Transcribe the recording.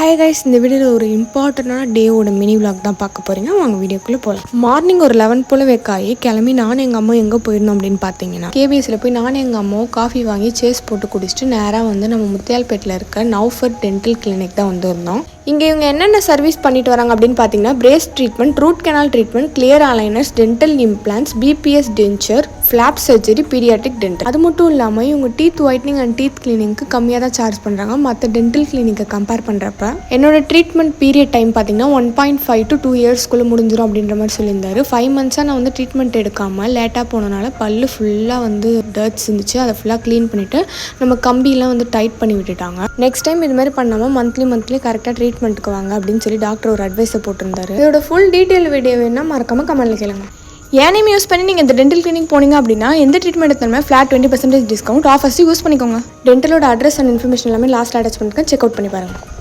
Hi guys, இந்த வீடியோவில் ஒரு இம்பார்ட்டண்டான டேவோட மினி விளாக் தான் பார்க்க போகிறீங்க. வாங்க வீடியோக்குள்ளே போகலாம். மார்னிங் ஒரு 11 போல் வெக்காயி கிளம்பி நானும் எங்கள் அம்மா எங்கே போயிருந்தோம் அப்படின்னு பார்த்தீங்கன்னா, கேபிஎஸ்சில் போய் நானும் எங்கள் அம்மாவும் காஃபி வாங்கி சேஸ் போட்டு குடிச்சிட்டு நேராக நம்ம முத்தியால்பேட்டில் இருக்க நவ்ஃபர் டென்டல் கிளினிக் தான் வந்திருந்தோம். இங்கே இவங்க என்னென்ன சர்வீஸ் பண்ணிட்டு வராங்க அப்படின்னு பார்த்தீங்கன்னா, brace treatment, root canal treatment, clear aligners, dental implants, BPS denture, flap surgery, paediatric dental. அது மட்டும் இல்லாமல் இவங்க டீத் ஒயிட்னிங் அண்ட் டீத் கிளீனிங்க்கு கம்மியாக தான் சார்ஜ் பண்ணுறாங்க மற்ற டென்டல் கிளினிக்கை கம்பேர் பண்ணுறப்ப. என்னோட ட்ரீட்மெண்ட் பீரியட் டைம் பார்த்தீங்கன்னா 1.5 to 2 இயர்ஸ்க்குள்ளே முடிஞ்சிடும் அப்படின்ற மாதிரி சொல்லியிருந்தாரு. 5 months நான் ட்ரீட்மெண்ட் எடுக்காமல் லேட்டாக போனனால பல்லு ஃபுல்லாக டர்ட்ஸ் இருந்துச்சு. அதை ஃபுல்லாக க்ளீன் பண்ணிவிட்டு நம்ம கம்பியெலாம் டைட் பண்ணி விட்டுட்டாங்க. நெக்ஸ்ட் டைம் இது மாதிரி பண்ணாமல் மந்த்லி கரெக்டாக ட்ரீட்மெண்ட்டுக்கு வாங்க அப்படின்னு சொல்லி டாக்டர் ஒரு அட்வைஸை போட்டிருந்தாரு. இதோட ஃபுல் டீட்டெயில் வீடியோ வேணால் மறக்காமல் கமெண்ட்டில் கேளுங்க. ஏன் நேம் யூஸ் பண்ணி நீங்கள் இந்த டென்டல் கிளினிக் போனீங்க அப்படின்னா எந்த ட்ரீட்மெண்ட் எடுத்தாலுமே ஃப்ளாட் 20% டிஸ்கவுண்ட் ஆஃபர்ஸ் யூஸ் பண்ணிக்கோங்க. டென்டலோட அட்ரஸ் அண்ட் இன்ஃபர்மேஷன் எல்லாமே லாஸ்ட் அட்டாச் பண்ணிருக்கேன், செக் அவுட் பண்ணி பாருங்கள்.